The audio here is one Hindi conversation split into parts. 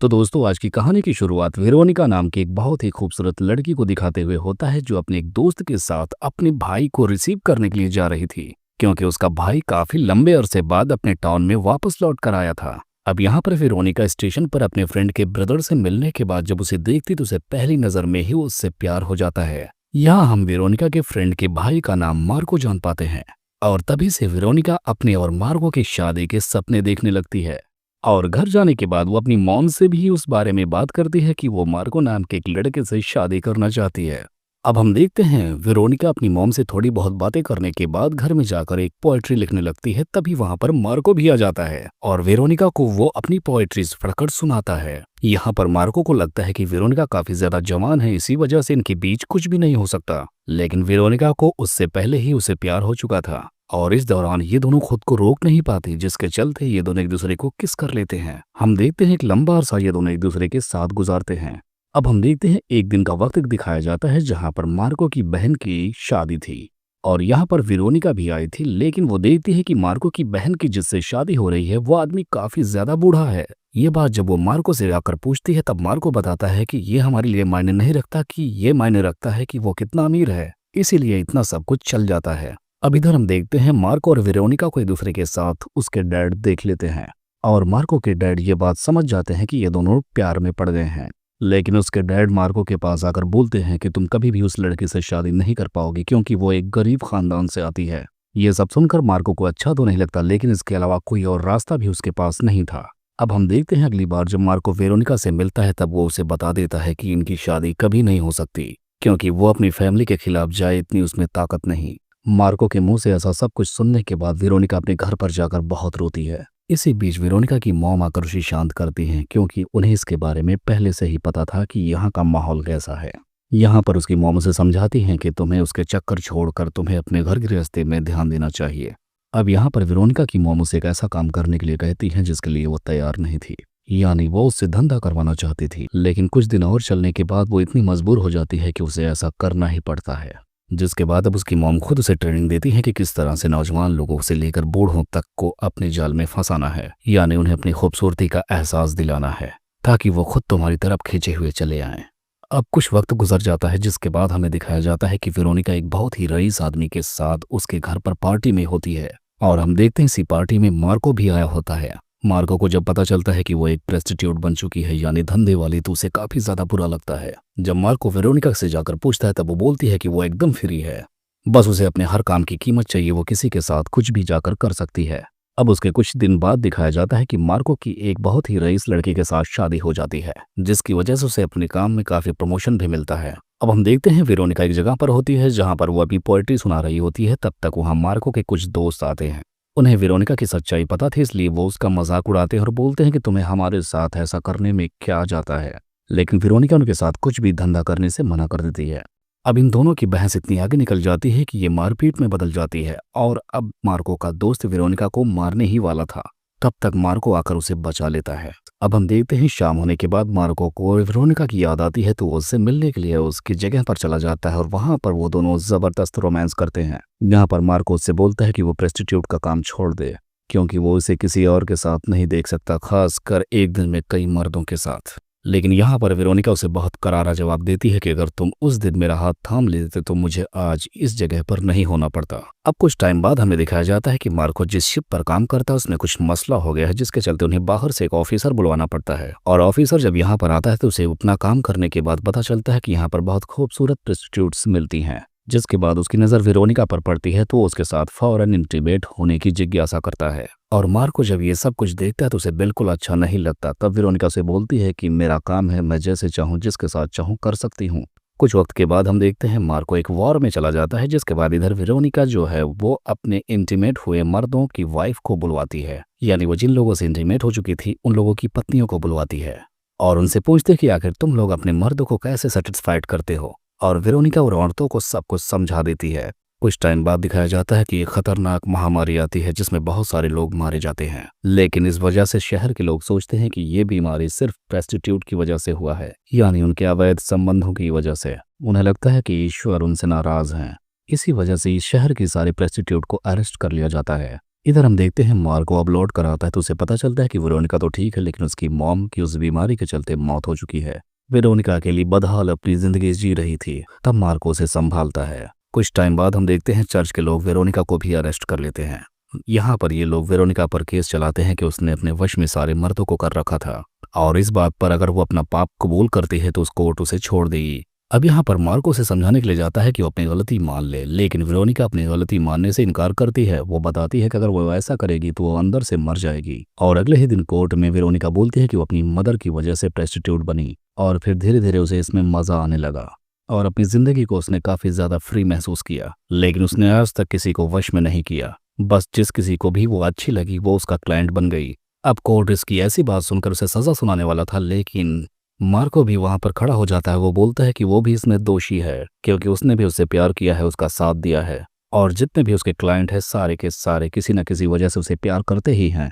तो दोस्तों आज की कहानी की शुरुआत वेरोनिका नाम की एक बहुत ही खूबसूरत लड़की को दिखाते हुए होता है जो अपने एक दोस्त के साथ अपने भाई को रिसीव करने के लिए जा रही थी क्योंकि उसका भाई काफी लंबे अरसे बाद अपने टाउन में वापस लौट कर आया था। अब यहाँ पर वेरोनिका स्टेशन पर अपने फ्रेंड के ब्रदर से मिलने के बाद जब उसे देखती तो उसे पहली नजर में ही उससे प्यार हो जाता है। यहाँ हम वेरोनिका के फ्रेंड के भाई का नाम मार्को जान पाते हैं और तभी से वेरोनिका अपने और मार्को की शादी के सपने देखने लगती है। और घर जाने के बाद वो अपनी मॉम से भी उस बारे में बात करती है कि वो मार्को नाम के एक लड़के से शादी करना चाहती है। अब हम देखते हैं वेरोनिका अपनी मॉम से थोड़ी बहुत बातें करने के बाद घर में जाकर एक पोएट्री लिखने लगती है। तभी वहां पर मार्को भी आ जाता है और वेरोनिका को वो अपनी पोएट्रीज पढ़कर सुनाता है। यहाँ पर मार्को को लगता है कि वेरोनिका काफी ज्यादा जवान है, इसी वजह से इनके बीच कुछ भी नहीं हो सकता। लेकिन वेरोनिका को उससे पहले ही उसे प्यार हो चुका था और इस दौरान ये दोनों खुद को रोक नहीं पाते, जिसके चलते ये दोनों एक दूसरे को किस कर लेते हैं। हम देखते हैं एक लंबा अरसा ये दोनों एक दूसरे के साथ गुजारते हैं। अब हम देखते हैं एक दिन का वक्त दिखाया जाता है जहां पर मार्को की बहन की शादी थी और यहाँ पर वेरोनिका भी आई थी। लेकिन वो देखती है कि मार्को की बहन की जिससे शादी हो रही है वो आदमी काफी ज्यादा बूढ़ा है। ये बात जब वो मार्को से आकर पूछती है तब मार्को बताता है कि ये हमारे लिए मायने नहीं रखता, कि ये मायने रखता है कि वो कितना अमीर है, इसीलिए इतना सब कुछ चल जाता है। अब इधर हम देखते हैं मार्को और वेरोनिका को एक दूसरे के साथ उसके डैड देख लेते हैं और मार्को के डैड ये बात समझ जाते हैं कि ये दोनों प्यार में पड़ गए हैं। लेकिन उसके डैड मार्को के पास आकर बोलते हैं कि तुम कभी भी उस लड़के से शादी नहीं कर पाओगे क्योंकि वो एक गरीब खानदान से आती है। ये सब सुनकर मार्को को अच्छा तो नहीं लगता, लेकिन इसके अलावा कोई और रास्ता भी उसके पास नहीं था। अब हम देखते हैं अगली बार जब मार्को वेरोनिका से मिलता है तब वो उसे बता देता है कि इनकी शादी कभी नहीं हो सकती क्योंकि वो अपनी फैमिली के खिलाफ जाए इतनी उसमें ताकत नहीं। मार्को के मुंह से ऐसा सब कुछ सुनने के बाद वेरोनिका अपने घर पर जाकर बहुत रोती है। इसी बीच वेरोनिका की मॉम आकर उसे शांत करती हैं क्योंकि उन्हें इसके बारे में पहले से ही पता था कि यहाँ का माहौल कैसा है। यहाँ पर उसकी मॉम उसे समझाती हैं कि तुम्हें उसके चक्कर छोड़कर तुम्हें अपने घर गृहस्थी में ध्यान देना चाहिए। अब यहाँ पर वेरोनिका की मॉम उसे एक ऐसा काम करने के लिए कहती हैं जिसके लिए वो तैयार नहीं थी, यानी वो उससे धंधा करवाना चाहती थी। लेकिन कुछ दिन और चलने के बाद वो इतनी मजबूर हो जाती है कि उसे ऐसा करना ही पड़ता है, जिसके बाद अब उसकी मॉम खुद उसे ट्रेनिंग देती है कि किस तरह से नौजवान लोगों से लेकर बूढ़ों तक को अपने जाल में फंसाना है, यानी उन्हें अपनी खूबसूरती का एहसास दिलाना है ताकि वो खुद तुम्हारी तरफ खींचे हुए चले आएं। अब कुछ वक्त गुजर जाता है जिसके बाद हमें दिखाया जाता है कि वेरोनिका एक बहुत ही रईस आदमी के साथ उसके घर पर पार्टी में होती है और हम देखते हैं इसी पार्टी में मार्को भी आया होता है। मार्को को जब पता चलता है कि वो एक प्रेस्टिट्यूट बन चुकी है यानी धंधे वाली, तो उसे काफी ज्यादा बुरा लगता है। जब मार्को वेरोनिका से जाकर पूछता है तब वो बोलती है कि वो एकदम फ्री है, बस उसे अपने हर काम की कीमत चाहिए, वो किसी के साथ कुछ भी जाकर कर सकती है। अब उसके कुछ दिन बाद दिखाया जाता है कि मार्को की एक बहुत ही रईस लड़के के साथ शादी हो जाती है जिसकी वजह से उसे अपने काम में काफी प्रमोशन भी मिलता है। अब हम देखते हैं वेरोनिका एक जगह पर होती है जहां पर वो अभी पोएट्री सुना रही होती है। तब तक वहां मार्को के कुछ दोस्त आते हैं। उन्हें वेरोनिका की सच्चाई पता थी, इसलिए वो उसका मजाक उड़ाते हैं और बोलते हैं कि तुम्हें हमारे साथ ऐसा करने में क्या जाता है। लेकिन वेरोनिका उनके साथ कुछ भी धंधा करने से मना कर देती है। अब इन दोनों की बहस इतनी आगे निकल जाती है कि ये मारपीट में बदल जाती है और अब मार्को का दोस्त वेरोनिका को मारने ही वाला था। तब तक मार्को आकर उसे बचा लेता है। अब हम देखते हैं शाम होने के बाद मार्को को वेरोनिका की याद आती है तो वो उससे मिलने के लिए उसकी जगह पर चला जाता है और वहां पर वो दोनों जबरदस्त रोमांस करते हैं। यहाँ पर मार्को उससे बोलता है कि वो प्रेस्टिट्यूट का काम छोड़ दे क्योंकि वो उसे किसी और के साथ नहीं देख सकता, खासकर एक दिन में कई मर्दों के साथ। लेकिन यहाँ पर वेरोनिका उसे बहुत करारा जवाब देती है कि अगर तुम उस दिन मेरा हाथ थाम लेते तो मुझे आज इस जगह पर नहीं होना पड़ता। अब कुछ टाइम बाद हमें दिखाया जाता है कि मार्को जिस शिप पर काम करता है उसमें कुछ मसला हो गया है जिसके चलते उन्हें बाहर से एक ऑफिसर बुलवाना पड़ता है और ऑफिसर जब यहाँ पर आता है तो उसे अपना काम करने के बाद पता चलता है कि यहाँ पर बहुत खूबसूरत प्रोस्टिट्यूट्स मिलती हैं। जिसके बाद उसकी नज़र वेरोनिका पर पड़ती है तो वो उसके साथ फौरन इंटीमेट होने की जिज्ञासा करता है और मार्को जब ये सब कुछ देखता है तो उसे बिल्कुल अच्छा नहीं लगता। तब वेरोनिका से बोलती है कि मेरा काम है, मैं जैसे चाहूँ जिसके साथ चाहूँ कर सकती हूँ। कुछ वक्त के बाद हम देखते हैं मार्को एक वॉर में चला जाता है जिसके बाद इधर वेरोनिका जो है वो अपने इंटीमेट हुए मर्दों की वाइफ को बुलवाती है, यानी वो जिन लोगों से इंटीमेट हो चुकी थी उन लोगों की पत्नियों को बुलवाती है और उनसे पूछते कि आखिर तुम लोग अपने मर्द को कैसे सेटिस्फाइड करते हो। और वेरोनिका और औरतों को सब कुछ समझा देती है। कुछ टाइम बाद दिखाया जाता है कि एक खतरनाक महामारी आती है जिसमें बहुत सारे लोग मारे जाते हैं, लेकिन इस वजह से शहर के लोग सोचते हैं कि ये बीमारी सिर्फ प्रेस्टिट्यूट की वजह से हुआ है, यानी उनके अवैध संबंधों की वजह से। उन्हें लगता है कि ईश्वर उनसे नाराज हैं, इसी वजह से इस शहर की सारी प्रेस्टिट्यूट को अरेस्ट कर लिया जाता है। इधर हम देखते हैं मार्को अब लौट कर आता है तो उसे पता चलता है कि वेरोनिका तो ठीक है, लेकिन उसकी मॉम की उस बीमारी के चलते मौत हो चुकी है। वेरोनिका अकेली बदहाल अपनी जिंदगी जी रही थी। तब मार्को उसे संभालता है। कुछ टाइम बाद हम देखते हैं चर्च के लोग वेरोनिका को भी अरेस्ट कर लेते हैं। यहाँ पर ये लोग वेरोनिका पर केस चलाते हैं कि उसने अपने वश में सारे मर्दों को कर रखा था, और इस बात पर अगर वो अपना पाप कबूल करती है तो उस कोर्ट उसे छोड़ देगी। अब यहाँ पर मार्को उसे समझाने के लिए जाता है कि वो अपनी गलती मान ले, लेकिन वेरोनिका अपनी गलती मानने से इनकार करती है। वो बताती है कि अगर वो ऐसा करेगी तो वो अंदर से मर जाएगी। और अगले ही दिन कोर्ट में वेरोनिका बोलती है कि वो अपनी मदर की वजह से प्रेस्टिट्यूट बनी, और फिर धीरे धीरे उसे इसमें मजा आने लगा और अपनी जिंदगी को उसने काफी ज्यादा फ्री महसूस किया। लेकिन उसने आज तक किसी को वश में नहीं किया, बस जिस किसी को भी वो अच्छी लगी वो उसका क्लाइंट बन गई। अब कोर्ट इसकी ऐसी बात सुनकर उसे सजा सुनाने वाला था, लेकिन मार्को भी वहां पर खड़ा हो जाता है। वो बोलता है कि वो भी इसमें दोषी है क्योंकि उसने भी उससे प्यार किया है, उसका साथ दिया है, और जितने भी उसके क्लाइंट हैं सारे के सारे किसी न किसी वजह से उसे प्यार करते ही हैं।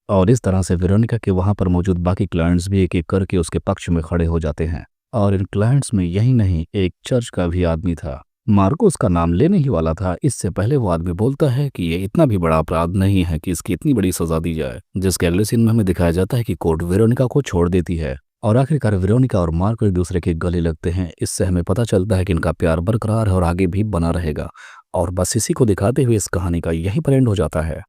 और इस तरह से वेरोनिका के वहां पर मौजूद बाकी क्लाइंट्स भी एक एक करके उसके पक्ष में खड़े हो जाते हैं। और इन क्लाइंट्स में यही नहीं, एक चर्च का भी आदमी था। मार्को उसका नाम लेने ही वाला था, इससे पहले वो आदमी बोलता है कि ये इतना भी बड़ा अपराध नहीं है कि इसकी इतनी बड़ी सजा दी जाए, जिसके अगले सीन में हमें दिखाया जाता है कि कोर्ट वेरोनिका को छोड़ देती है और आखिरकार वेरोनिका और मार्को एक दूसरे के गले लगते हैं। इससे हमें पता चलता है कि इनका प्यार बरकरार है और आगे भी बना रहेगा। और बस इसी को दिखाते हुए इस कहानी का यहीं पर एंड हो जाता है।